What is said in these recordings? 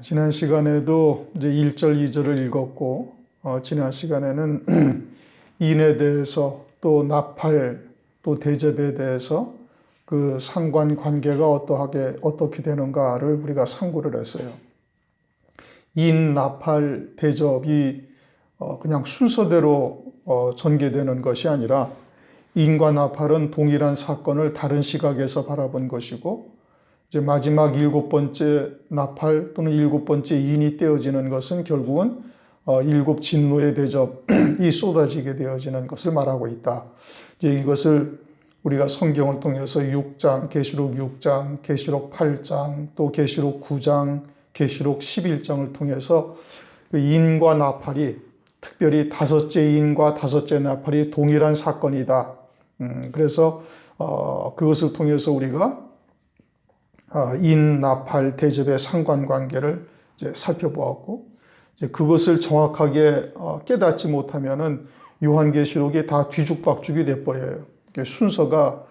지난 시간에도 이제 1절, 2절을 읽었고, 지난 시간에는 인에 대해서 또 나팔, 또 대접에 대해서 그 상관관계가 어떻게 되는가를 우리가 상고를 했어요. 인, 나팔, 대접이 그냥 순서대로 전개되는 것이 아니라 인과 나팔은 동일한 사건을 다른 시각에서 바라본 것이고, 이제 마지막 7번째 나팔 또는 7번째 인이 떼어지는 것은 결국은 7 진노의 대접이 쏟아지게 되어지는 것을 말하고 있다. 이제 이것을 우리가 성경을 통해서 6장, 계시록 6장, 계시록 8장, 또 계시록 9장, 계시록 11장을 통해서 그 인과 나팔이 특별히 다섯째 인과 다섯째 나팔이 동일한 사건이다. 그래서 그것을 통해서 우리가 인, 나팔, 대접의 상관관계를 이제 살펴보았고, 이제 그것을 정확하게 깨닫지 못하면은 요한계시록이 다 뒤죽박죽이 돼버려요. 순서가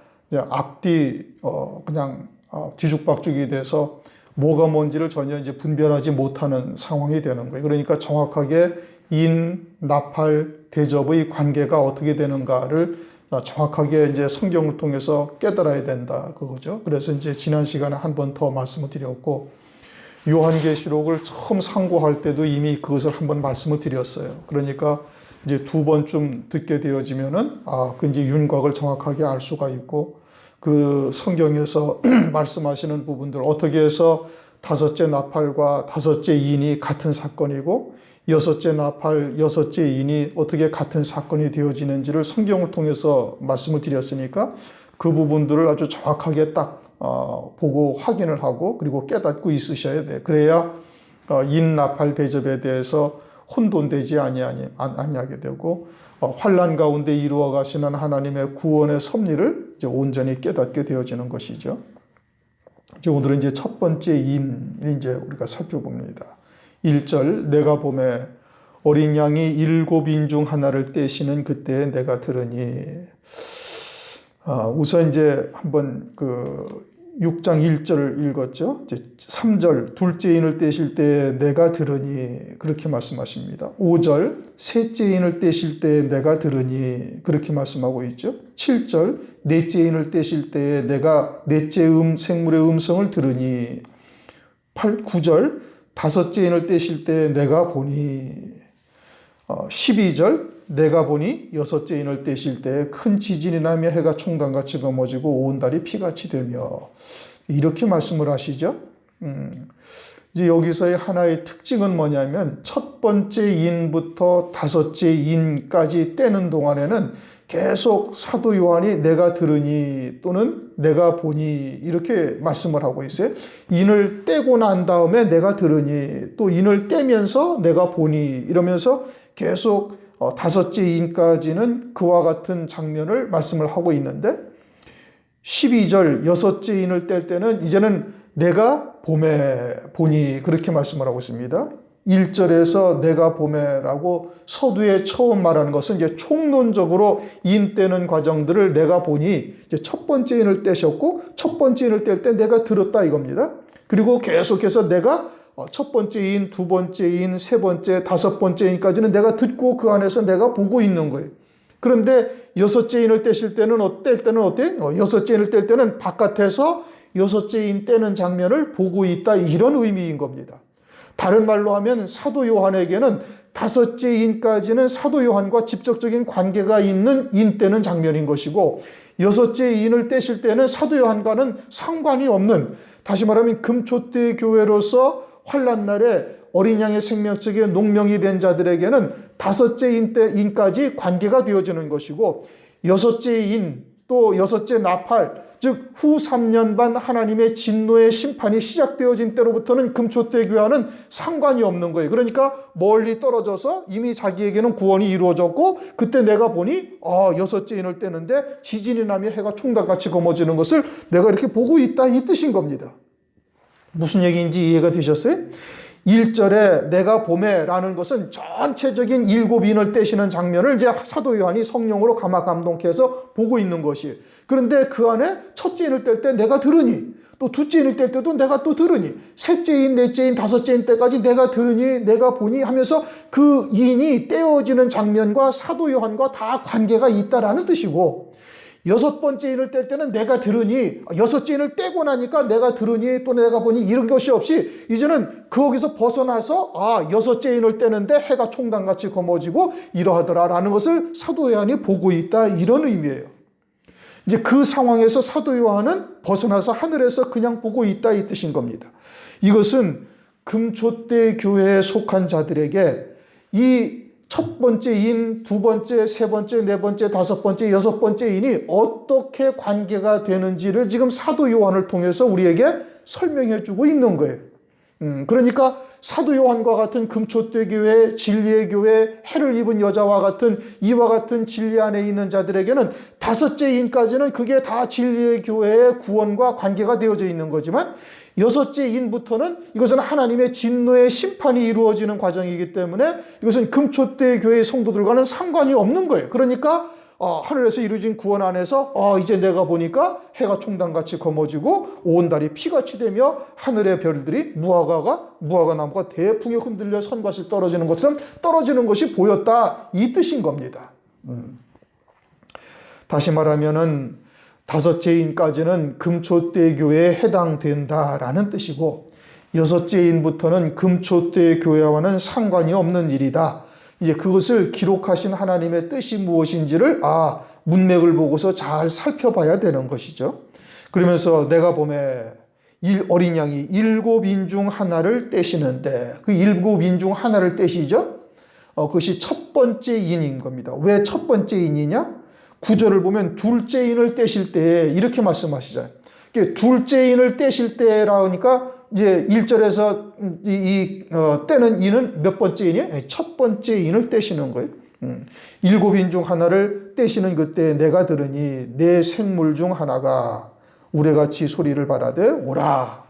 앞뒤 그냥 뒤죽박죽이 돼서 뭐가 뭔지를 전혀 이제 분별하지 못하는 상황이 되는 거예요. 그러니까 정확하게 인, 나팔, 대접의 관계가 어떻게 되는가를 정확하게 이제 성경을 통해서 깨달아야 된다 그거죠. 그래서 이제 지난 시간에 한 번 더 말씀을 드렸고, 요한계시록을 처음 상고할 때도 이미 그것을 한번 말씀을 드렸어요. 그러니까 이제 2번쯤 듣게 되어지면은 그 이제 윤곽을 정확하게 알 수가 있고, 그 성경에서 말씀하시는 부분들 어떻게 해서 다섯째 나팔과 다섯째 인이 같은 사건이고, 여섯째 나팔, 여섯째 인이 어떻게 같은 사건이 되어지는지를 성경을 통해서 말씀을 드렸으니까 그 부분들을 아주 정확하게 딱 보고 확인을 하고 그리고 깨닫고 있으셔야 돼요. 그래야 인, 나팔, 대접에 대해서 혼돈되지 아니하게 되고 환난 가운데 이루어 가시는 하나님의 구원의 섭리를 이제 온전히 깨닫게 되어지는 것이죠. 이제 오늘은 이제 첫 번째 인을 이제 우리가 살펴봅니다. 1절, 내가 보매 어린 양이 7인 중 하나를 떼시는 그때에 내가 들으니. 우선 이제 한번 그 6장 1절을 읽었죠. 이제 3절, 둘째 인을 떼실 때에 내가 들으니 그렇게 말씀하십니다. 5절, 셋째 인을 떼실 때에 내가 들으니 그렇게 말씀하고 있죠. 7절, 넷째 인을 떼실 때에 내가 넷째 생물의 음성을 들으니. 9절, 다섯째 인을 떼실 때 내가 보니. 12절, 내가 보니 여섯째 인을 떼실 때 큰 지진이 나며 해가 총단같이 검어지고 온 달이 피같이 되며. 이렇게 말씀을 하시죠. 이제 여기서의 하나의 특징은 뭐냐면 첫 번째 인부터 다섯째 인까지 떼는 동안에는 계속 사도 요한이 내가 들으니 또는 내가 보니 이렇게 말씀을 하고 있어요. 인을 떼고 난 다음에 내가 들으니, 또 인을 떼면서 내가 보니 이러면서 계속 다섯째 인까지는 그와 같은 장면을 말씀을 하고 있는데, 12절 여섯째 인을 뗄 때는 이제는 내가 보니 그렇게 말씀을 하고 있습니다. 1절에서 내가 보매라고 서두에 처음 말하는 것은 이제 총론적으로 인 떼는 과정들을 내가 보니, 이제 첫 번째 인을 떼셨고 첫 번째 인을 뗄 때 내가 들었다 이겁니다. 그리고 계속해서 내가 첫 번째 인, 두 번째 인, 세 번째, 다섯 번째 인까지는 내가 듣고 그 안에서 내가 보고 있는 거예요. 그런데 여섯째 인을 뗄 때는 어때? 여섯째 인을 뗄 때는 바깥에서 여섯째 인 떼는 장면을 보고 있다, 이런 의미인 겁니다. 다른 말로 하면 사도 요한에게는 다섯째 인까지는 사도 요한과 직접적인 관계가 있는 인 떼는 장면인 것이고, 여섯째 인을 떼실 때는 사도 요한과는 상관이 없는, 다시 말하면 금초대 교회로서 환난 날에 어린 양의 생명책에 농명이 된 자들에게는 다섯째 인까지 관계가 되어지는 것이고, 여섯째 인 또 여섯째 나팔, 즉 후 3년 반 하나님의 진노의 심판이 시작되어진 때로부터는 금초대 교회와는 상관이 없는 거예요. 그러니까 멀리 떨어져서 이미 자기에게는 구원이 이루어졌고, 그때 내가 보니 여섯째 인을 떼는데 지진이 나며 해가 총단같이 검어지는 것을 내가 이렇게 보고 있다, 이 뜻인 겁니다. 무슨 얘기인지 이해가 되셨어요? 1절에 내가 보매라는 것은 전체적인 7인을 떼시는 장면을 이제 사도 요한이 성령으로 감화 감동케 해서 보고 있는 것이. 그런데 그 안에 첫째 인을 뗄 때 내가 들으니, 또 둘째인을 뗄 때도 내가 또 들으니, 셋째인, 넷째인, 다섯째인 때까지 내가 들으니, 내가 보니 하면서 그 인이 떼어지는 장면과 사도 요한과 다 관계가 있다라는 뜻이고, 여섯 번째 인을 뗄 때는 내가 들으니, 여섯째 인을 떼고 나니까 내가 들으니 또 내가 보니 이런 것이 없이 이제는 거기서 벗어나서 여섯째 인을 떼는데 해가 총단같이 검어지고 이러하더라라는 것을 사도 요한이 보고 있다, 이런 의미예요. 이제 그 상황에서 사도 요한은 벗어나서 하늘에서 그냥 보고 있다, 이 뜻인 겁니다. 이것은 금초대 교회에 속한 자들에게 이 첫 번째 인, 두 번째, 세 번째, 네 번째, 다섯 번째, 여섯 번째 인이 어떻게 관계가 되는지를 지금 사도 요한을 통해서 우리에게 설명해 주고 있는 거예요. 그러니까 사도 요한과 같은 금초대 교회, 진리의 교회, 해를 입은 여자와 같은 이와 같은 진리 안에 있는 자들에게는 다섯째 인까지는 그게 다 진리의 교회의 구원과 관계가 되어져 있는 거지만, 여섯째 인부터는 이것은 하나님의 진노의 심판이 이루어지는 과정이기 때문에 이것은 금초대 교회의 성도들과는 상관이 없는 거예요. 그러니까 하늘에서 이루어진 구원 안에서 이제 내가 보니까 해가 총단같이 검어지고 온 달이 피같이 되며 하늘의 별들이 무화과 나무가 대풍에 흔들려 선과실 떨어지는 것처럼 떨어지는 것이 보였다, 이 뜻인 겁니다. 다시 말하면은 다섯째 인까지는 금초대 교회에 해당된다라는 뜻이고, 여섯째 인부터는 금초대 교회와는 상관이 없는 일이다. 이제 그것을 기록하신 하나님의 뜻이 무엇인지를 문맥을 보고서 잘 살펴봐야 되는 것이죠. 그러면서 내가 봄에 어린 양이 일곱 인 중 하나를 떼시는데, 그 일곱 인 중 하나를 떼시죠. 그것이 첫 번째 인인 겁니다. 왜 첫 번째 인이냐? 구절을 보면 둘째 인을 떼실 때 이렇게 말씀하시잖아요. 둘째 인을 떼실 때라니까 이제 1절에서 떼는 인은 몇 번째 인이에요? 첫 번째 인을 떼시는 거예요. 일곱 인 중 하나를 떼시는 그때 내가 들으니 내 생물 중 하나가 우레같이 소리를 발하되 오라.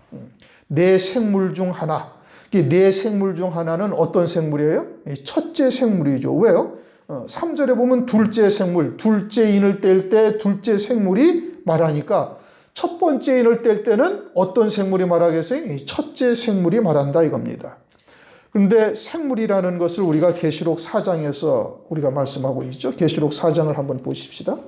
내 생물 중 하나. 내 생물 중 하나는 어떤 생물이에요? 첫째 생물이죠. 왜요? 3절에 보면 둘째 생물, 둘째 인을 뗄 때 둘째 생물이 말하니까 첫 번째 인을 뗄 때는 어떤 생물이 말하겠어요? 첫째 생물이 말한다, 이겁니다. 그런데 생물이라는 것을 우리가 계시록 4장에서 우리가 말씀하고 있죠. 계시록 4장을 한번 보십시다.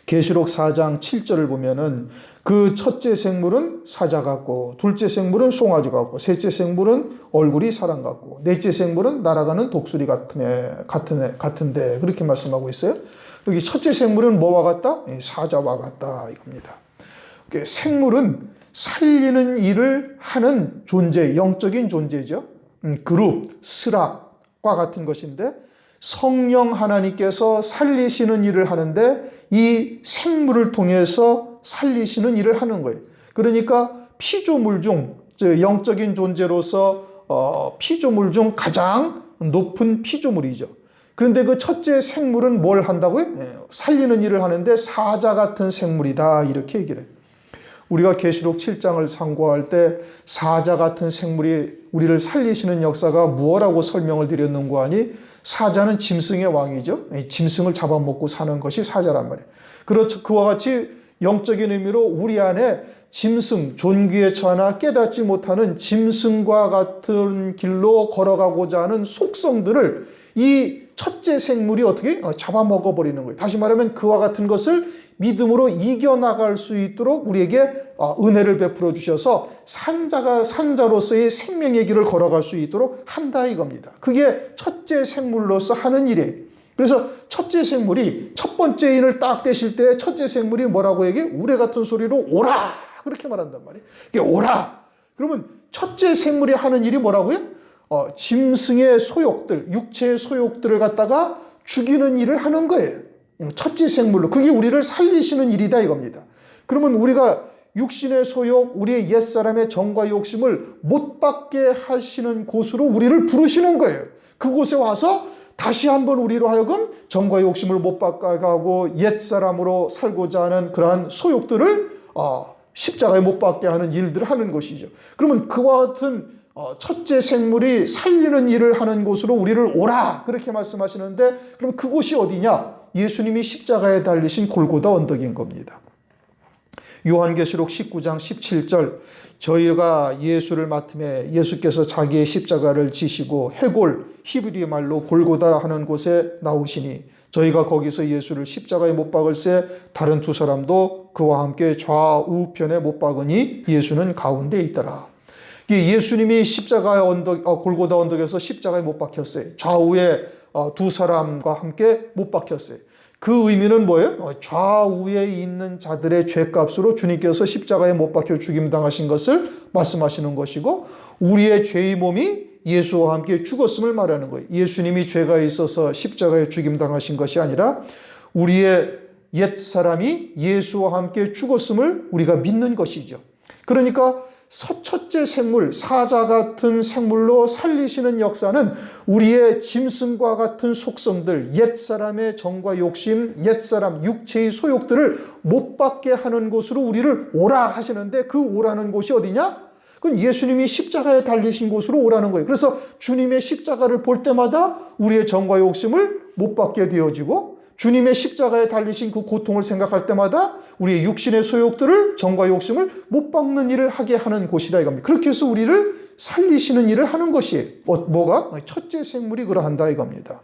계시록 4장 7절을 보면은 그 첫째 생물은 사자 같고, 둘째 생물은 송아지 같고, 셋째 생물은 얼굴이 사람 같고, 넷째 생물은 날아가는 독수리 같은데 그렇게 말씀하고 있어요. 여기 첫째 생물은 뭐와 같다? 사자와 같다, 이겁니다. 생물은 살리는 일을 하는 존재, 영적인 존재죠. 그룹, 스락과 같은 것인데, 성령 하나님께서 살리시는 일을 하는데 이 생물을 통해서 살리시는 일을 하는 거예요. 그러니까 피조물 중, 영적인 존재로서 피조물 중 가장 높은 피조물이죠. 그런데 그 첫째 생물은 뭘 한다고요? 살리는 일을 하는데 사자 같은 생물이다, 이렇게 얘기를 해요. 우리가 계시록 7장을 상고할 때 사자 같은 생물이 우리를 살리시는 역사가 무엇라고 설명을 드렸는가 하니, 사자는 짐승의 왕이죠. 짐승을 잡아먹고 사는 것이 사자란 말이에요. 그렇죠. 그와 같이 영적인 의미로 우리 안에 짐승, 존귀에 처하나 깨닫지 못하는 짐승과 같은 길로 걸어가고자 하는 속성들을 이 첫째 생물이 어떻게 잡아먹어 버리는 거예요. 다시 말하면 그와 같은 것을 믿음으로 이겨나갈 수 있도록 우리에게 은혜를 베풀어 주셔서 산자로서의 생명의 길을 걸어갈 수 있도록 한다, 이겁니다. 그게 첫째 생물로서 하는 일이에요. 그래서 첫째 생물이 첫 번째 인을 딱 떼실 때 첫째 생물이 뭐라고 얘기해? 우레 같은 소리로 오라, 그렇게 말한단 말이에요. 이게 오라. 그러면 첫째 생물이 하는 일이 뭐라고요? 짐승의 소욕들, 육체의 소욕들을 갖다가 죽이는 일을 하는 거예요. 첫째 생물로. 그게 우리를 살리시는 일이다, 이겁니다. 그러면 우리가 육신의 소욕, 우리의 옛사람의 정과 욕심을 못 받게 하시는 곳으로 우리를 부르시는 거예요. 그곳에 와서 다시 한번 우리로 하여금 정과 욕심을 못 받게 하고 옛사람으로 살고자 하는 그러한 소욕들을 십자가에 못 박게 하는 일들을 하는 것이죠. 그러면 그와 같은 첫째 생물이 살리는 일을 하는 곳으로 우리를 오라, 그렇게 말씀하시는데, 그럼 그곳이 어디냐? 예수님이 십자가에 달리신 골고다 언덕인 겁니다. 요한계시록 19장 17절 저희가 예수를 맡음에 예수께서 자기의 십자가를 지시고 해골 히브리 말로 골고다 하는 곳에 나오시니 저희가 거기서 예수를 십자가에 못 박을새 다른 두 사람도 그와 함께 좌우편에 못 박으니 예수는 가운데 있더라. 예수님이 십자가의 언덕, 골고다 언덕에서 십자가에 못 박혔어요. 좌우에 두 사람과 함께 못 박혔어요. 그 의미는 뭐예요? 좌우에 있는 자들의 죄값으로 주님께서 십자가에 못 박혀 죽임당하신 것을 말씀하시는 것이고 우리의 죄의 몸이 예수와 함께 죽었음을 말하는 거예요. 예수님이 죄가 있어서 십자가에 죽임당하신 것이 아니라 우리의 옛사람이 예수와 함께 죽었음을 우리가 믿는 것이죠. 그러니까 첫째 생물, 사자 같은 생물로 살리시는 역사는 우리의 짐승과 같은 속성들, 옛사람의 정과 욕심, 옛사람, 육체의 소욕들을 못 받게 하는 곳으로 우리를 오라 하시는데 그 오라는 곳이 어디냐? 그건 예수님이 십자가에 달리신 곳으로 오라는 거예요. 그래서 주님의 십자가를 볼 때마다 우리의 정과 욕심을 못 받게 되어지고 주님의 십자가에 달리신 그 고통을 생각할 때마다 우리의 육신의 소욕들을 정과 욕심을 못 박는 일을 하게 하는 곳이다 이겁니다. 그렇게 해서 우리를 살리시는 일을 하는 것이에요. 뭐가? 첫째 생물이 그러한다 이겁니다.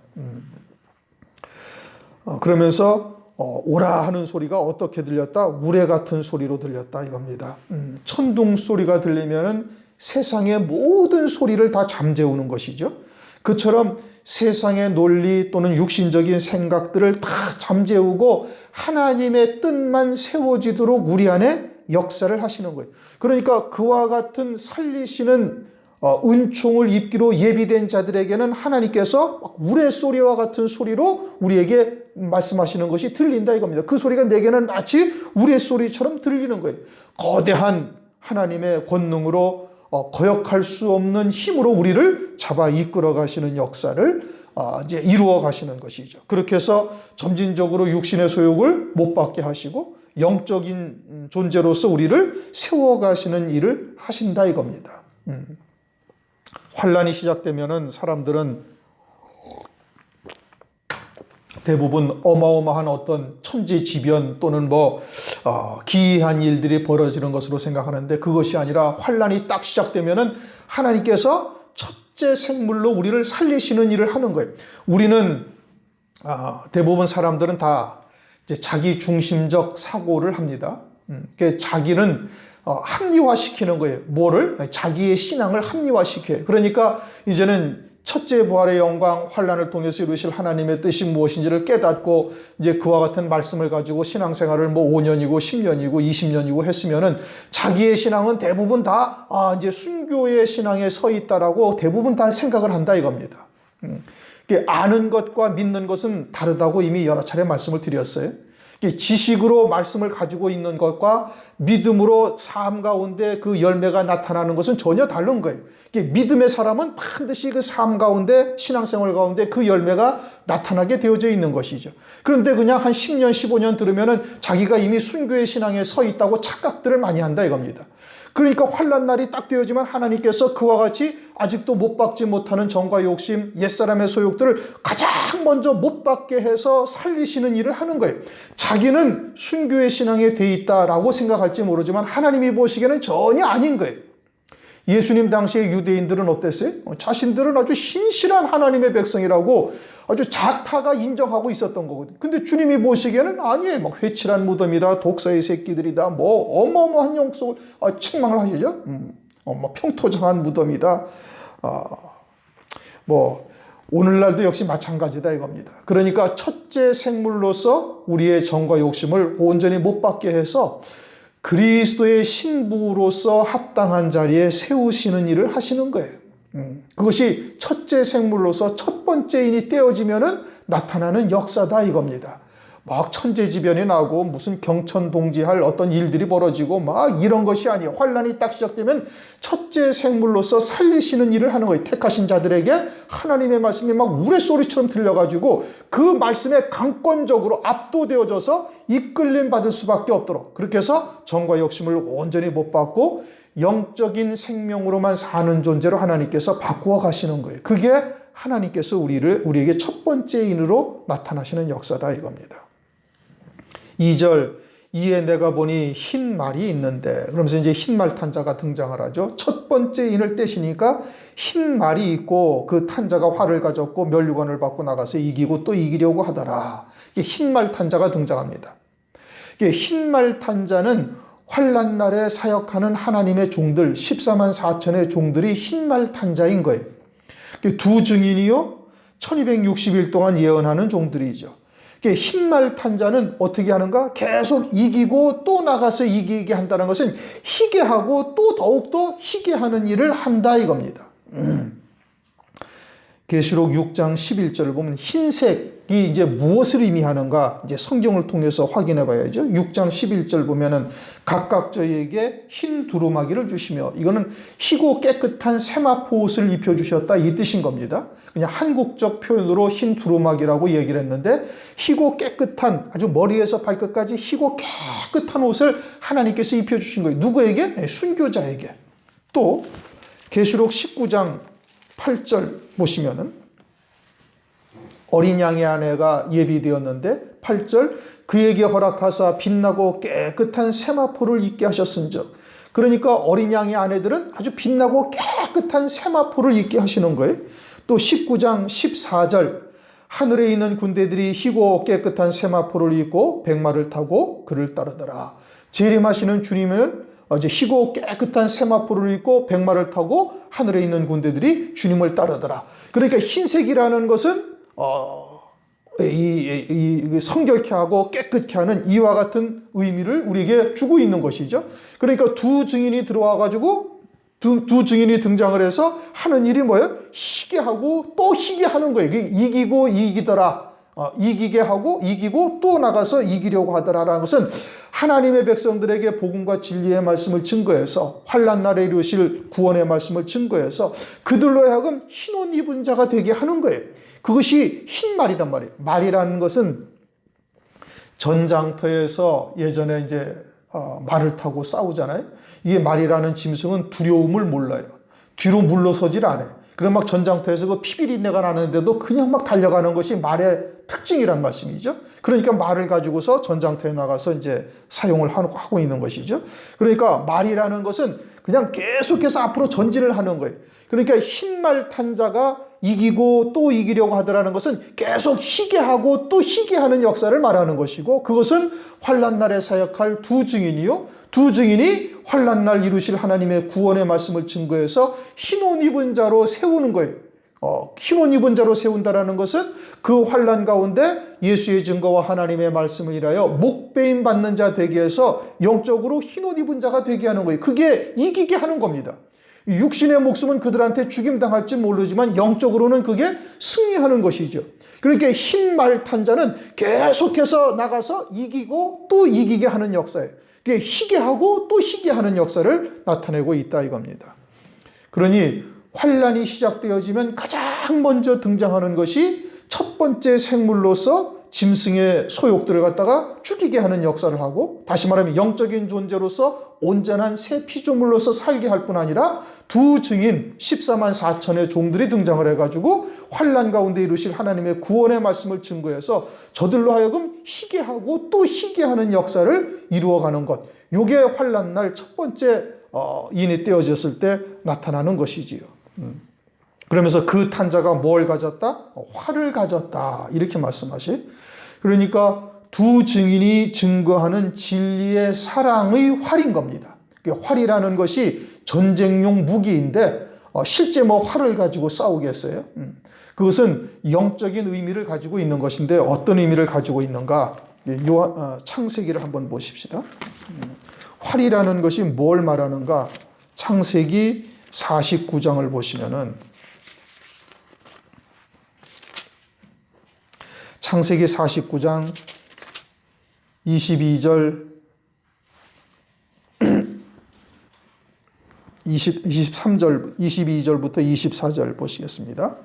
그러면서 오라 하는 소리가 어떻게 들렸다? 우레 같은 소리로 들렸다 이겁니다. 천둥 소리가 들리면은 세상의 모든 소리를 다 잠재우는 것이죠. 그처럼 세상의 논리 또는 육신적인 생각들을 다 잠재우고 하나님의 뜻만 세워지도록 우리 안에 역사를 하시는 거예요. 그러니까 그와 같은 살리시는 은총을 입기로 예비된 자들에게는 하나님께서 우레소리와 같은 소리로 우리에게 말씀하시는 것이 들린다 이겁니다. 그 소리가 내게는 마치 우레소리처럼 들리는 거예요. 거대한 하나님의 권능으로 거역할 수 없는 힘으로 우리를 잡아 이끌어 가시는 역사를 이제 이루어 가시는 것이죠. 그렇게 해서 점진적으로 육신의 소욕을 못 받게 하시고 영적인 존재로서 우리를 세워 가시는 일을 하신다 이겁니다. 환란이 시작되면은 사람들은 대부분 어마어마한 어떤 천재지변 또는 기이한 일들이 벌어지는 것으로 생각하는데 그것이 아니라 환란이 딱 시작되면은 하나님께서 첫째 생물로 우리를 살리시는 일을 하는 거예요. 우리는 대부분 사람들은 다 이제 자기 중심적 사고를 합니다. 자기는 합리화시키는 거예요. 뭐를? 자기의 신앙을 합리화시켜요. 그러니까 이제는 첫째 부활의 영광, 환란을 통해서 이루실 하나님의 뜻이 무엇인지를 깨닫고 이제 그와 같은 말씀을 가지고 신앙생활을 5년이고 10년이고 20년이고 했으면은 자기의 신앙은 대부분 다 이제 순교의 신앙에 서 있다라고 대부분 다 생각을 한다 이겁니다. 아는 것과 믿는 것은 다르다고 이미 여러 차례 말씀을 드렸어요. 지식으로 말씀을 가지고 있는 것과 믿음으로 삶 가운데 그 열매가 나타나는 것은 전혀 다른 거예요. 믿음의 사람은 반드시 그 삶 가운데 신앙생활 가운데 그 열매가 나타나게 되어져 있는 것이죠. 그런데 그냥 한 10년 15년 들으면은 자기가 이미 순교의 신앙에 서 있다고 착각들을 많이 한다 이겁니다. 그러니까 환난 날이 딱 되어지만 하나님께서 그와 같이 아직도 못 받지 못하는 정과 욕심, 옛사람의 소욕들을 가장 먼저 못 받게 해서 살리시는 일을 하는 거예요. 자기는 순교의 신앙에 돼 있다라고 생각할지 모르지만 하나님이 보시기에는 전혀 아닌 거예요. 예수님 당시에 유대인들은 어땠어요? 자신들은 아주 신실한 하나님의 백성이라고 아주 자타가 인정하고 있었던 거거든요. 근데 주님이 보시기에는 아니에요. 막 회칠한 무덤이다, 독사의 새끼들이다, 어마어마한 영속을 책망을 하시죠. 평토장한 무덤이다. 오늘날도 역시 마찬가지다 이겁니다. 그러니까 첫째 생물로서 우리의 정과 욕심을 온전히 못 받게 해서 그리스도의 신부로서 합당한 자리에 세우시는 일을 하시는 거예요. 그것이 첫째 생물로서 첫 번째인이 떼어지면은 나타나는 역사다 이겁니다. 막 천재지변이 나고 무슨 경천동지할 어떤 일들이 벌어지고 막 이런 것이 아니에요. 환란이 딱 시작되면 첫째 생물로서 살리시는 일을 하는 거예요. 택하신 자들에게 하나님의 말씀이 막 우레소리처럼 들려가지고 그 말씀에 강권적으로 압도되어져서 이끌림 받을 수밖에 없도록 그렇게 해서 정과 욕심을 온전히 못 받고 영적인 생명으로만 사는 존재로 하나님께서 바꾸어 가시는 거예요. 그게 하나님께서 우리에게 첫 번째인으로 나타나시는 역사다 이겁니다. 2절 이에 내가 보니 흰 말이 있는데, 그러면서 이제 흰말 탄자가 등장을 하죠. 첫 번째 인을 떼시니까 흰 말이 있고 그 탄자가 활을 가졌고 면류관을 받고 나가서 이기고 또 이기려고 하더라. 이게 흰말 탄자가 등장합니다. 이게 흰말 탄자는 환난 날에 사역하는 하나님의 종들 14만 4천의 종들이 흰말 탄자인 거예요. 두 증인이요 1260일 동안 예언하는 종들이죠. 흰말 탄자는 어떻게 하는가? 계속 이기고 또 나가서 이기게 한다는 것은 희게 하고 또 더욱더 희게 하는 일을 한다 이겁니다. 계시록 6장 11절을 보면 흰색이 이제 무엇을 의미하는가? 이제 성경을 통해서 확인해 봐야죠. 6장 11절 보면은 각각 저희에게 흰 두루마기를 주시며, 이거는 희고 깨끗한 세마포 옷을 입혀 주셨다 이 뜻인 겁니다. 그냥 한국적 표현으로 흰 두루마기라고 얘기를 했는데, 희고 깨끗한, 아주 머리에서 발끝까지 희고 깨끗한 옷을 하나님께서 입혀 주신 거예요. 누구에게? 순교자에게. 또 계시록 19장 8절 보시면은 어린 양의 아내가 예비되었는데 8절 그에게 허락하사 빛나고 깨끗한 세마포를 입게 하셨은즉, 그러니까 어린 양의 아내들은 아주 빛나고 깨끗한 세마포를 입게 하시는 거예요. 또 19장 14절 하늘에 있는 군대들이 희고 깨끗한 세마포를 입고 백마를 타고 그를 따르더라. 재림하시는 주님을 이제 희고 깨끗한 세마포를 입고 백마를 타고 하늘에 있는 군대들이 주님을 따르더라. 그러니까 흰색이라는 것은 성결케 하고 깨끗게 하는 이와 같은 의미를 우리에게 주고 있는 것이죠. 그러니까 두 증인이 들어와 가지고 두 증인이 등장을 해서 하는 일이 뭐예요? 희게 하고 또 희게 하는 거예요. 이기고 이기더라. 이기게 하고 이기고 또 나가서 이기려고 하더라라는 것은 하나님의 백성들에게 복음과 진리의 말씀을 증거해서 환난 날에 이루실 구원의 말씀을 증거해서 그들로 하여금 흰 옷 입은 자가 되게 하는 거예요. 그것이 흰 말이란 말이에요. 말이라는 것은 전장터에서 예전에 이제 말을 타고 싸우잖아요. 이게 말이라는 짐승은 두려움을 몰라요. 뒤로 물러서질 않아요. 그럼 막 전장터에서 그 피비린내가 나는데도 그냥 막 달려가는 것이 말의 특징이란 말씀이죠. 그러니까 말을 가지고서 전장터에 나가서 이제 사용을 하고 있는 것이죠. 그러니까 말이라는 것은 그냥 계속해서 앞으로 전진을 하는 거예요. 그러니까 흰말 탄 자가 이기고 또 이기려고 하더라는 것은 계속 희게 하고 또 희게 하는 역사를 말하는 것이고, 그것은 환난 날에 사역할 두 증인이요, 두 증인이 환난 날 이루실 하나님의 구원의 말씀을 증거해서 흰 옷 입은 자로 세우는 거예요. 흰 옷 입은 자로 세운다라는 것은 그 환난 가운데 예수의 증거와 하나님의 말씀을 인하여 목배임 받는 자 되게 해서 영적으로 흰 옷 입은 자가 되게 하는 거예요. 그게 이기게 하는 겁니다. 육신의 목숨은 그들한테 죽임당할지 모르지만 영적으로는 그게 승리하는 것이죠. 그러니까 흰 말 탄 자는 계속해서 나가서 이기고 또 이기게 하는 역사예요. 그게 희게 하고 또 희게 하는 역사를 나타내고 있다 이겁니다. 그러니 환난이 시작되어지면 가장 먼저 등장하는 것이 첫 번째 생물로서 짐승의 소욕들을 갖다가 죽이게 하는 역사를 하고, 다시 말하면 영적인 존재로서 온전한 새 피조물로서 살게 할 뿐 아니라 두 증인 14만 4천의 종들이 등장을 해가지고 환난 가운데 이루실 하나님의 구원의 말씀을 증거해서 저들로 하여금 희게 하고 또 희게 하는 역사를 이루어가는 것. 이게 환난 날 첫 번째 인이 떼어졌을 때 나타나는 것이지요. 그러면서 그 탄자가 뭘 가졌다? 활을 가졌다. 이렇게 말씀하셔요. 그러니까 두 증인이 증거하는 진리의 사랑의 활인 겁니다. 활이라는 것이 전쟁용 무기인데 실제 뭐 활을 가지고 싸우겠어요? 그것은 영적인 의미를 가지고 있는 것인데 어떤 의미를 가지고 있는가? 창세기를 한번 보십시다. 활이라는 것이 뭘 말하는가? 창세기 49장을 보시면은 창세기 49장 22절 23절 22절부터 24절 보시겠습니다.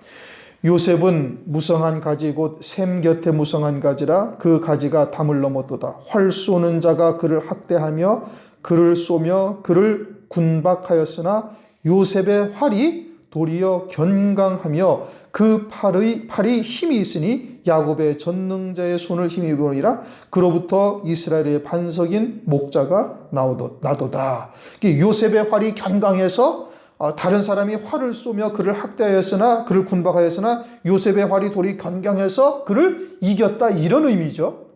요셉은 무성한 가지 곧 샘 곁에 무성한 가지라 그 가지가 담을 넘었도다. 활 쏘는 자가 그를 학대하며 그를 쏘며 그를 군박하였으나 요셉의 활이 도리어 견강하며 그 팔이 힘이 있으니 야곱의 전능자의 손을 힘입으리라. 그로부터 이스라엘의 반석인 목자가 나도다. 요셉의 활이 견강해서 다른 사람이 활을 쏘며 그를 학대하였으나, 그를 군박하였으나 요셉의 활이 돌이 견강해서 그를 이겼다, 이런 의미죠.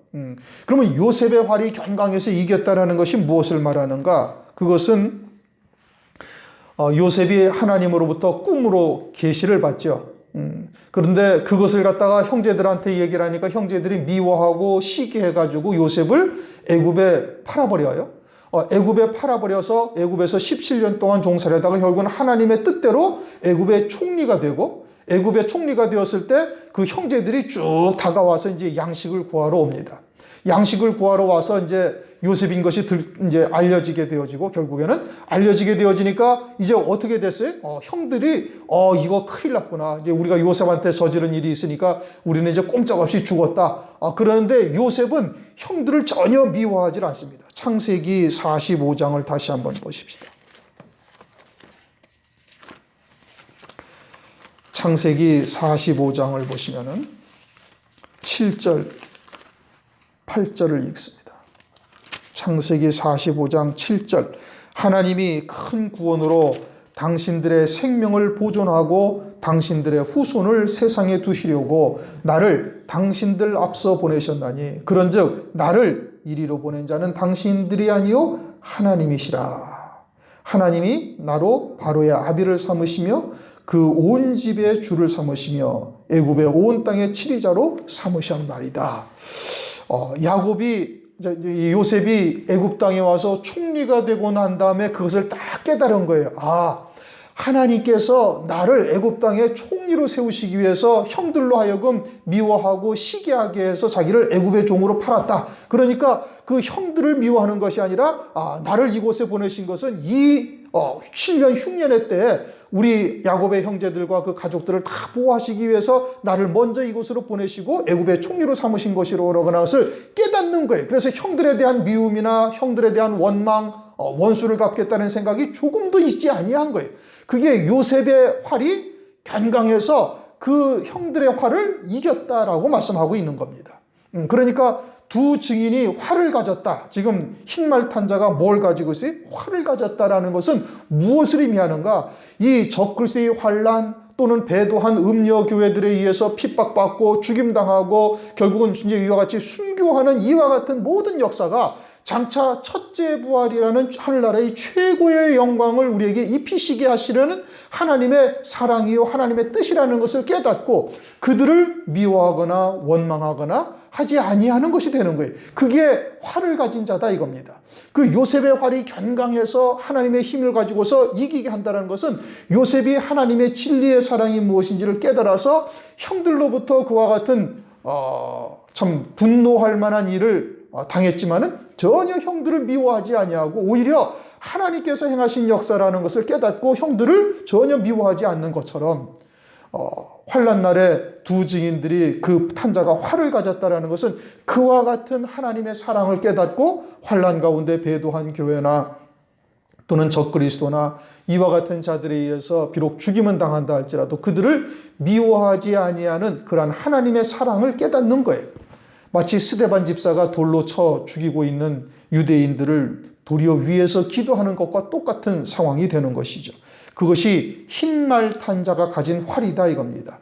그러면 요셉의 활이 견강해서 이겼다라는 것이 무엇을 말하는가? 그것은 요셉이 하나님으로부터 꿈으로 계시를 받죠. 그런데 그것을 갖다가 형제들한테 얘기를 하니까 형제들이 미워하고 시기해가지고 요셉을 애굽에 팔아버려요. 애굽에 팔아버려서 애굽에서 17년 동안 종살이하다가 결국은 하나님의 뜻대로 애굽의 총리가 되고, 애굽의 총리가 되었을 때 그 형제들이 쭉 다가와서 이제 양식을 구하러 옵니다. 양식을 구하러 와서 이제 요셉인 것이 이제 알려지게 되어지고, 결국에는 알려지게 되어지니까 이제 어떻게 됐어요? 형들이 이거 큰일 났구나. 이제 우리가 요셉한테 저지른 일이 있으니까 우리는 이제 꼼짝없이 죽었다. 그러는데 요셉은 형들을 전혀 미워하지 않습니다. 창세기 45장을 다시 한번 보십시다. 창세기 45장을 보시면은 7절, 8절을 읽습니다. 창세기 45장 7절. 하나님이 큰 구원으로 당신들의 생명을 보존하고 당신들의 후손을 세상에 두시려고 나를 당신들 앞서 보내셨나니, 그런즉 나를 이리로 보낸 자는 당신들이 아니요 하나님이시라. 하나님이 나로 바로의 아비를 삼으시며 그 온 집의 주를 삼으시며 애굽의 온 땅의 치리자로 삼으셨나이다. 요셉이 애굽 땅에 와서 총리가 되고 난 다음에 그것을 딱 깨달은 거예요. 하나님께서 나를 애굽 땅에 총리로 세우시기 위해서 형들로 하여금 미워하고 시기하게 해서 자기를 애굽의 종으로 팔았다. 그러니까 그 형들을 미워하는 것이 아니라 나를 이곳에 보내신 것은 이 7년 흉년의 때에 우리 야곱의 형제들과 그 가족들을 다 보호하시기 위해서 나를 먼저 이곳으로 보내시고 애굽의 총리로 삼으신 것이라는 것을 깨닫는 거예요. 그래서 형들에 대한 미움이나 형들에 대한 원망, 원수를 갚겠다는 생각이 조금도 있지 아니한 거예요. 그게 요셉의 활이 견강해서 그 형들의 활을 이겼다라고 말씀하고 있는 겁니다. 그러니까 두 증인이 활을 가졌다. 지금 흰말 탄자가 뭘 가지고 있어요? 활을 가졌다라는 것은 무엇을 의미하는가? 이 적그리스도의 환난 또는 배도한 음녀 교회들에 의해서 핍박받고 죽임당하고 결국은 이제 이와 같이 순교하는 이와 같은 모든 역사가 장차 첫째 부활이라는 하늘나라의 최고의 영광을 우리에게 입히시게 하시려는 하나님의 사랑이요 하나님의 뜻이라는 것을 깨닫고 그들을 미워하거나 원망하거나 하지 아니하는 것이 되는 거예요. 그게 활을 가진 자다 이겁니다. 그 요셉의 활이 견강해서 하나님의 힘을 가지고서 이기게 한다는 것은 요셉이 하나님의 진리의 사랑이 무엇인지를 깨달아서 형들로부터 그와 같은 참 분노할 만한 일을 당했지만은 전혀 형들을 미워하지 아니하고 오히려 하나님께서 행하신 역사라는 것을 깨닫고 형들을 전혀 미워하지 않는 것처럼 환난 날에 두 증인들이 그 탄자가 활을 가졌다라는 것은 그와 같은 하나님의 사랑을 깨닫고 환난 가운데 배도한 교회나 또는 적그리스도나 이와 같은 자들에 의해서 비록 죽임은 당한다 할지라도 그들을 미워하지 아니하는 그러한 하나님의 사랑을 깨닫는 거예요. 마치 스데반 집사가 돌로 쳐 죽이고 있는 유대인들을 도리어 위에서 기도하는 것과 똑같은 상황이 되는 것이죠. 그것이 흰말 탄자가 가진 활이다 이겁니다.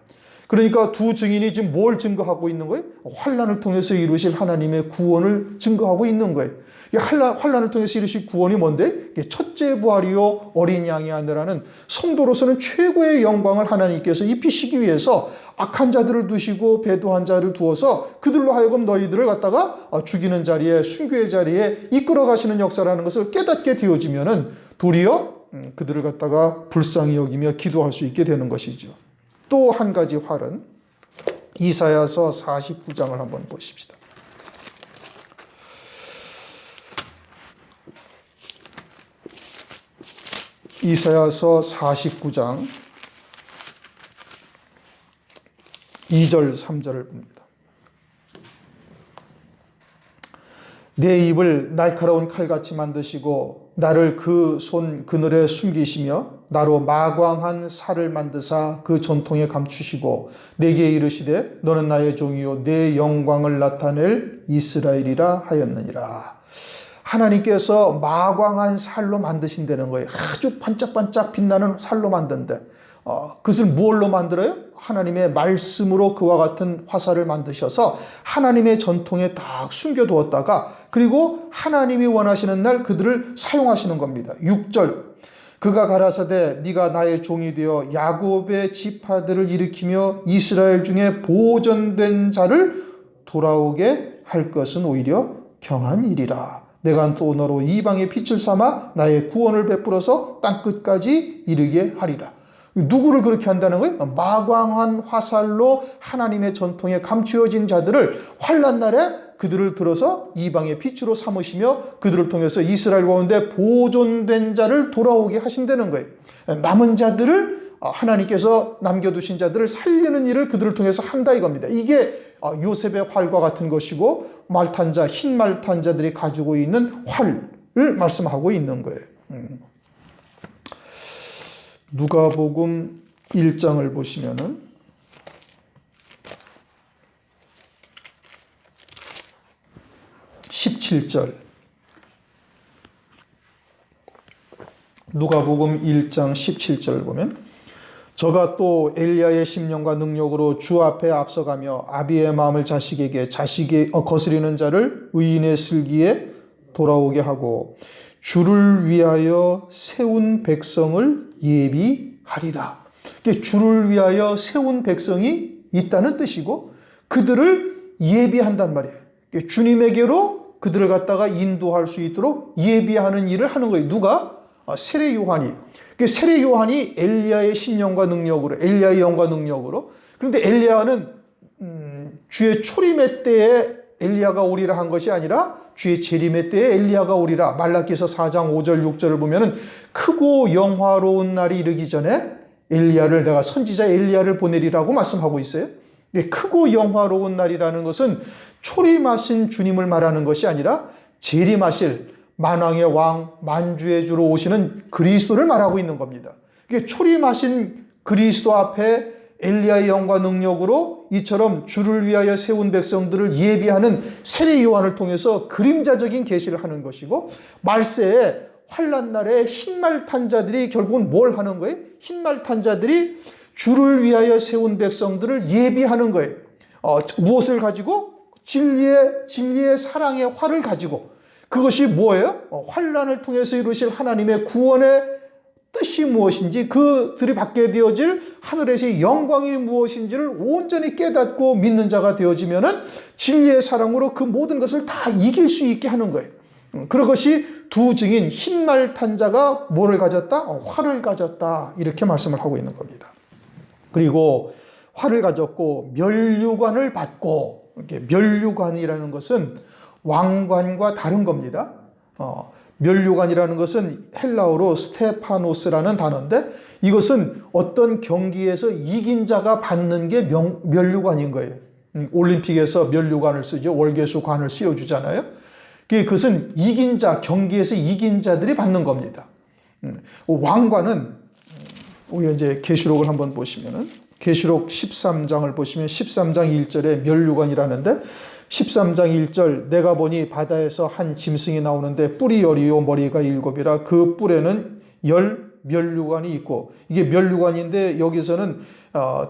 그러니까 두 증인이 지금 뭘 증거하고 있는 거예요? 환난을 통해서 이루실 하나님의 구원을 증거하고 있는 거예요. 환난을 통해서 이루실 구원이 뭔데? 첫째 부활이요 어린 양이 아니라는 성도로서는 최고의 영광을 하나님께서 입히시기 위해서 악한 자들을 두시고 배도한 자를 두어서 그들로 하여금 너희들을 갖다가 죽이는 자리에 순교의 자리에 이끌어 가시는 역사라는 것을 깨닫게 되어지면은 도리어 그들을 갖다가 불쌍히 여기며 기도할 수 있게 되는 것이죠. 또 한 가지 활은 이사야서 49장을 한번 보십시다. 이사야서 49장 2절 3절을 봅니다. 내 입을 날카로운 칼같이 만드시고 나를 그 손 그늘에 숨기시며 나로 마광한 살을 만드사 그 전통에 감추시고 내게 이르시되 너는 나의 종이요 내 영광을 나타낼 이스라엘이라 하였느니라. 하나님께서 마광한 살로 만드신다는 거예요. 아주 반짝반짝 빛나는 살로 만든대. 그것을 무엇로 만들어요? 하나님의 말씀으로 그와 같은 화살을 만드셔서 하나님의 전통에 딱 숨겨두었다가 그리고 하나님이 원하시는 날 그들을 사용하시는 겁니다. 6절 그가 가라사대 네가 나의 종이 되어 야곱의 지파들을 일으키며 이스라엘 중에 보존된 자를 돌아오게 할 것은 오히려 경한 일이라. 내가 또 너로 이방의 빛을 삼아 나의 구원을 베풀어서 땅끝까지 이르게 하리라. 누구를 그렇게 한다는 거예요? 마광한 화살로 하나님의 전통에 감추어진 자들을 환난 날에 그들을 들어서 이방의 빛으로 삼으시며 그들을 통해서 이스라엘 가운데 보존된 자를 돌아오게 하신다는 거예요. 남은 자들을 하나님께서 남겨두신 자들을 살리는 일을 그들을 통해서 한다 이겁니다. 이게 요셉의 활과 같은 것이고 말탄자, 흰 말탄자들이 가지고 있는 활을 말씀하고 있는 거예요. 누가복음 1장을 보시면은 17절 누가복음 1장 17절을 보면 저가 또 엘리야의 심령과 능력으로 주 앞에 앞서가며 아비의 마음을 자식에게 자식이 거스리는 자를 의인의 슬기에 돌아오게 하고 주를 위하여 세운 백성을 예비하리라. 주를 위하여 세운 백성이 있다는 뜻이고 그들을 예비한단 말이에요. 주님에게로 그들을 갖다가 인도할 수 있도록 예비하는 일을 하는 거예요. 누가? 세례 요한이. 세례 요한이 엘리야의 심령과 능력으로, 엘리야의 영과 능력으로. 그런데 엘리야는 주의 초림의 때에 엘리야가 오리라 한 것이 아니라 주의 재림의 때에 엘리야가 오리라. 말라기서 4장 5절 6절을 보면은 크고 영화로운 날이 이르기 전에 엘리야를 내가 선지자 엘리야를 보내리라고 말씀하고 있어요. 크고 영화로운 날이라는 것은 초림하신 주님을 말하는 것이 아니라 재림하실 만왕의 왕, 만주의 주로 오시는 그리스도를 말하고 있는 겁니다. 초림하신 그리스도 앞에 엘리야의 영과 능력으로 이처럼 주를 위하여 세운 백성들을 예비하는 세례 요한을 통해서 그림자적인 계시를 하는 것이고 말세에 환난 날에 흰말 탄 자들이 결국은 뭘 하는 거예요? 흰말 탄 자들이 주를 위하여 세운 백성들을 예비하는 거예요. 무엇을 가지고? 진리의 사랑의 활을 가지고. 그것이 뭐예요? 환난을 통해서 이루실 하나님의 구원의 뜻이 무엇인지 그들이 받게 되어질 하늘에서의 영광이 무엇인지를 온전히 깨닫고 믿는 자가 되어지면은 진리의 사랑으로 그 모든 것을 다 이길 수 있게 하는 거예요. 그것이 두 증인 흰말 탄 자가 뭐를 가졌다? 활을 가졌다. 이렇게 말씀을 하고 있는 겁니다. 그리고 활을 가졌고 면류관을 받고, 면류관이라는 것은 왕관과 다른 겁니다. 면류관이라는 것은 헬라어로 스테파노스라는 단어인데 이것은 어떤 경기에서 이긴 자가 받는 게 면류관인 거예요. 올림픽에서 면류관을 쓰죠. 월계수관을 씌워주잖아요. 그것은 이긴 자, 경기에서 이긴 자들이 받는 겁니다. 왕관은 우리 이제 계시록을 한번 보시면은 계시록 13장을 보시면 13장 1절에 면류관이라는데 13장 1절 내가 보니 바다에서 한 짐승이 나오는데 뿔이 10이요 머리가 7이라 그 뿔에는 10 면류관이 있고 이게 면류관인데 여기서는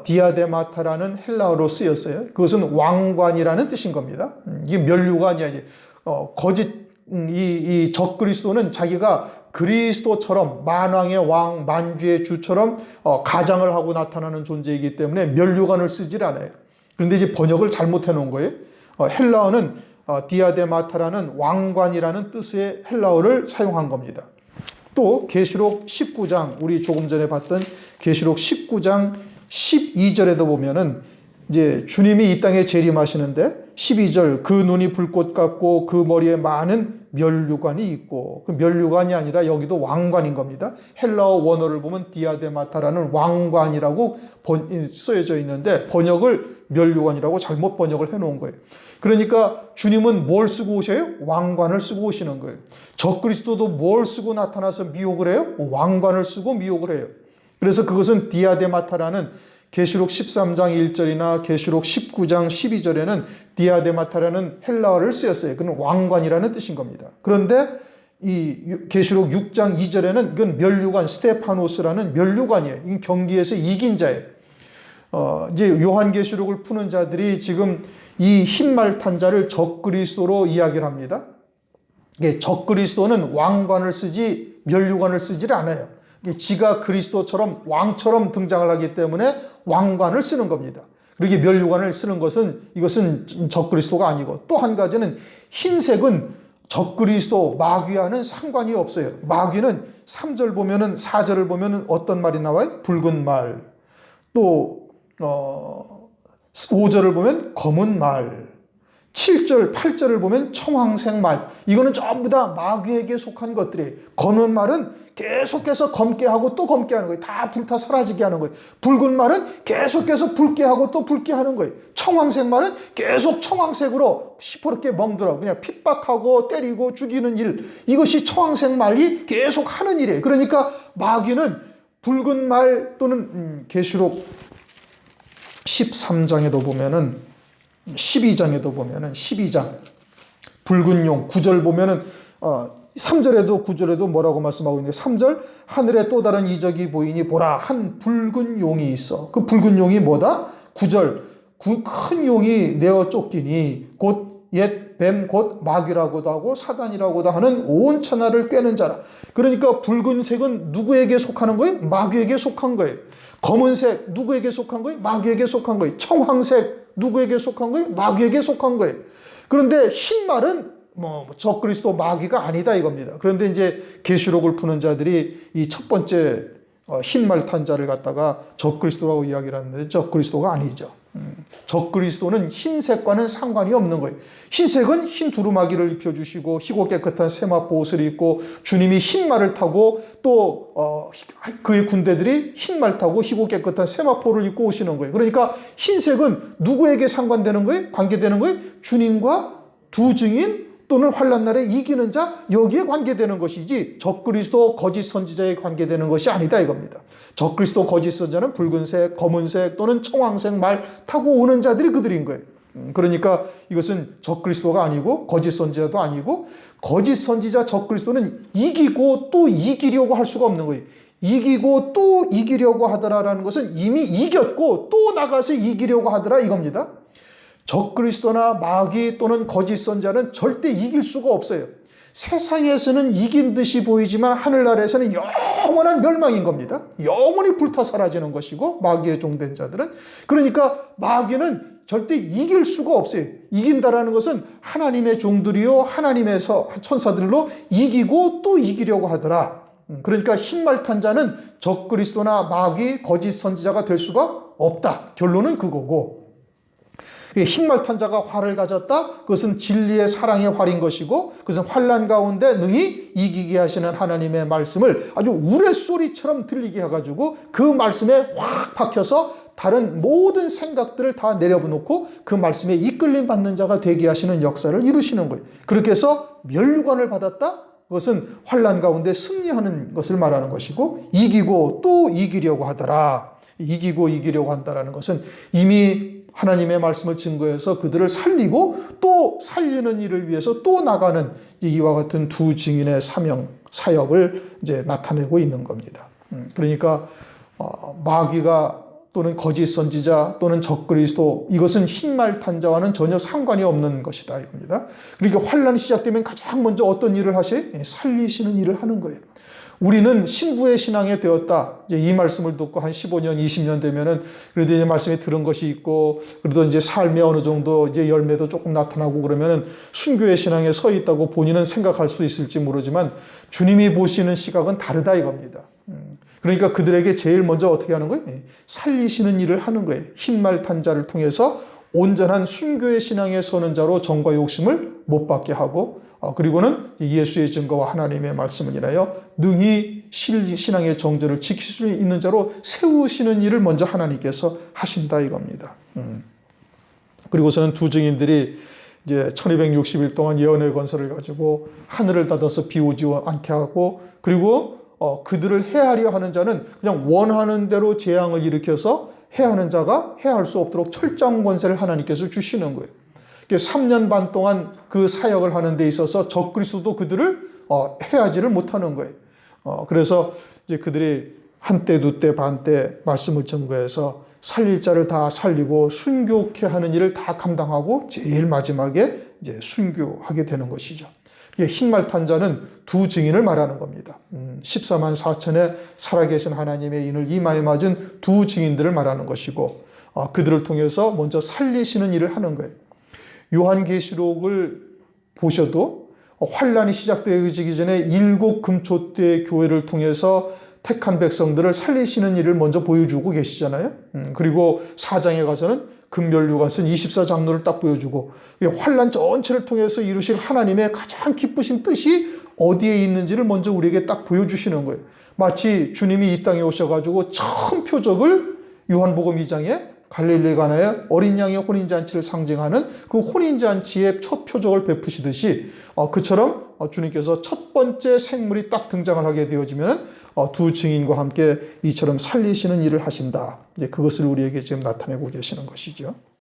디아데마타라는 헬라어로 쓰였어요. 그것은 왕관이라는 뜻인 겁니다. 이게 면류관이 아니에요. 거짓 이 적그리스도는 자기가 그리스도처럼 만왕의 왕 만주의 주처럼 가장을 하고 나타나는 존재이기 때문에 면류관을 쓰질 않아요. 그런데 이제 번역을 잘못해 놓은 거예요. 헬라어는 디아데마타라는 왕관이라는 뜻의 헬라어를 사용한 겁니다. 또 계시록 19장 우리 조금 전에 봤던 계시록 19장 12절에도 보면은 이제 주님이 이 땅에 재림하시는데 12절 그 눈이 불꽃 같고 그 머리에 많은 면류관이 있고, 그 면류관이 아니라 여기도 왕관인 겁니다. 헬라어 원어를 보면 디아데마타라는 왕관이라고 쓰여져 있는데 번역을 면류관이라고 잘못 번역을 해놓은 거예요. 그러니까 주님은 뭘 쓰고 오셔요? 왕관을 쓰고 오시는 거예요. 적그리스도도 뭘 쓰고 나타나서 미혹을 해요? 왕관을 쓰고 미혹을 해요. 그래서 그것은 디아데마타라는 계시록 13장 1절이나 계시록 19장 12절에는 디아데마타라는 헬라어를 쓰였어요. 그건 왕관이라는 뜻인 겁니다. 그런데 이 계시록 6장 2절에는 이건 면류관, 스테파노스라는 면류관이에요. 이건 경기에서 이긴 자예요. 이제 요한계시록을 푸는 자들이 지금 이 흰말 탄 자를 적그리스도로 이야기를 합니다. 적그리스도는 왕관을 쓰지 면류관을 쓰질 않아요. 지가 그리스도처럼 왕처럼 등장을 하기 때문에 왕관을 쓰는 겁니다. 그렇게 면류관을 쓰는 것은 이것은 적그리스도가 아니고, 또 한 가지는 흰색은 적그리스도 마귀와는 상관이 없어요. 마귀는 3절 보면은 4절을 보면은 어떤 말이 나와요? 붉은 말. 또 5절을 보면 검은 말. 7절, 8절을 보면 청황색 말. 이거는 전부 다 마귀에게 속한 것들이에요. 검은 말은 계속해서 검게 하고 또 검게 하는 거예요. 다 불타 사라지게 하는 거예요. 붉은 말은 계속해서 붉게 하고 또 붉게 하는 거예요. 청황색 말은 계속 청황색으로 시퍼렇게 멍들어 그냥 핍박하고 때리고 죽이는 일. 이것이 청황색 말이 계속 하는 일이에요. 그러니까 마귀는 붉은 말 또는 계시록 13장에도 보면은 12장에도 보면은 12장 붉은 용 9절 보면은 3절에도 9절에도 뭐라고 말씀하고 있는데 3절 하늘에 또 다른 이적이 보이니 보라 한 붉은 용이 있어. 그 붉은 용이 뭐다? 9절 큰 용이 내어 쫓기니 곧 옛 뱀 곧 마귀라고도 하고 사단이라고도 하는 온 천하를 꿰는 자라. 그러니까 붉은색은 누구에게 속하는 거예요? 마귀에게 속한 거예요. 검은색 누구에게 속한 거예요? 마귀에게 속한 거예요. 청황색 누구에게 속한 거예요? 마귀에게 속한 거예요. 그런데 흰말은 적그리스도 마귀가 아니다 이겁니다. 그런데 이제 계시록을 푸는 자들이 이 첫 번째 흰말 탄 자를 갖다가 적그리스도라고 이야기를 하는데 적그리스도가 아니죠. 적그리스도는 흰색과는 상관이 없는 거예요. 흰색은 흰 두루마기를 입혀주시고 희고 깨끗한 세마포 옷을 입고 주님이 흰말을 타고 또 그의 군대들이 흰말 타고 희고 깨끗한 세마포를 입고 오시는 거예요. 그러니까 흰색은 누구에게 상관되는 거예요? 관계되는 거예요? 주님과 두 증인 또는 환난 날에 이기는 자 여기에 관계되는 것이지 적그리스도 거짓 선지자에 관계되는 것이 아니다 이겁니다. 적그리스도 거짓 선지자는 붉은색, 검은색 또는 청황색 말 타고 오는 자들이 그들인 거예요. 그러니까 이것은 적그리스도가 아니고 거짓 선지자도 아니고 거짓 선지자 적그리스도는 이기고 또 이기려고 할 수가 없는 거예요. 이기고 또 이기려고 하더라라는 것은 이미 이겼고 또 나가서 이기려고 하더라 이겁니다. 적그리스도나 마귀 또는 거짓 선지자는 절대 이길 수가 없어요. 세상에서는 이긴 듯이 보이지만 하늘나라에서는 영원한 멸망인 겁니다. 영원히 불타 사라지는 것이고 마귀의 종된 자들은. 그러니까 마귀는 절대 이길 수가 없어요. 이긴다라는 것은 하나님의 종들이요 하나님에서 천사들로 이기고 또 이기려고 하더라. 그러니까 흰말 탄 자는 적그리스도나 마귀 거짓 선지자가 될 수가 없다. 결론은 그거고. 흰말 탄 자가 활을 가졌다. 그것은 진리의 사랑의 활인 것이고 그것은 환난 가운데 능히 이기게 하시는 하나님의 말씀을 아주 우레소리처럼 들리게 해가지고 그 말씀에 확 박혀서 다른 모든 생각들을 다 내려놓고 그 말씀에 이끌림 받는 자가 되게 하시는 역사를 이루시는 거예요. 그렇게 해서 면류관을 받았다. 그것은 환난 가운데 승리하는 것을 말하는 것이고 이기고 또 이기려고 하더라. 이기고 이기려고 한다는 것은 이미 하나님의 말씀을 증거해서 그들을 살리고 또 살리는 일을 위해서 또 나가는 이와 같은 두 증인의 사명, 사역을 이제 나타내고 있는 겁니다. 그러니까 마귀가 또는 거짓 선지자 또는 적그리스도 이것은 흰말 탄 자와는 전혀 상관이 없는 것이다 이겁니다. 그러니까 환란이 시작되면 가장 먼저 어떤 일을 하셔요? 살리시는 일을 하는 거예요. 우리는 신부의 신앙에 되었다. 이제 이 말씀을 듣고 한 15년, 20년 되면은 그래도 이제 말씀에 들은 것이 있고 그래도 이제 삶에 어느 정도 이제 열매도 조금 나타나고 그러면은 순교의 신앙에 서 있다고 본인은 생각할 수 있을지 모르지만 주님이 보시는 시각은 다르다 이겁니다. 그러니까 그들에게 제일 먼저 어떻게 하는 거예요? 살리시는 일을 하는 거예요. 흰말 탄 자를 통해서 온전한 순교의 신앙에 서는 자로 정과 욕심을 못 받게 하고, 그리고는 예수의 증거와 하나님의 말씀을 인하여 능히 신앙의 정절을 지킬 수 있는 자로 세우시는 일을 먼저 하나님께서 하신다 이겁니다. 그리고서는 두 증인들이 이제 1260일 동안 예언의 권세를 가지고 하늘을 닫아서 비 오지 않게 하고, 그리고 그들을 해하려 하는 자는 그냥 원하는 대로 재앙을 일으켜서 해하는 자가 해할 수 없도록 철저한 권세를 하나님께서 주시는 거예요. 3년 반 동안 그 사역을 하는 데 있어서 적그리스도도 그들을 해하지를 못하는 거예요. 그래서 이제 그들이 한때 두때 반때 말씀을 전거해서 살릴 자를 다 살리고 순교케 하는 일을 다 감당하고 제일 마지막에 이제 순교하게 되는 것이죠. 흰말 탄 자는 두 증인을 말하는 겁니다. 14만 4천의 살아계신 하나님의 인을 이마에 맞은 두 증인들을 말하는 것이고, 그들을 통해서 먼저 살리시는 일을 하는 거예요. 요한계시록을 보셔도 환란이 시작되기 전에 7 금초대 교회를 통해서 택한 백성들을 살리시는 일을 먼저 보여주고 계시잖아요. 그리고 4장에 가서는 금멸류관 쓴 24장로를 딱 보여주고, 환란 전체를 통해서 이루실 하나님의 가장 기쁘신 뜻이 어디에 있는지를 먼저 우리에게 딱 보여주시는 거예요. 마치 주님이 이 땅에 오셔가지고 처음 표적을 요한복음 2장에 갈릴리 가나의 어린 양의 혼인잔치를 상징하는 그 혼인잔치의 첫 표적을 베푸시듯이, 그처럼 주님께서 첫 번째 생물이 딱 등장을 하게 되어지면 두 증인과 함께 이처럼 살리시는 일을 하신다. 이제 그것을 우리에게 지금 나타내고 계시는 것이죠.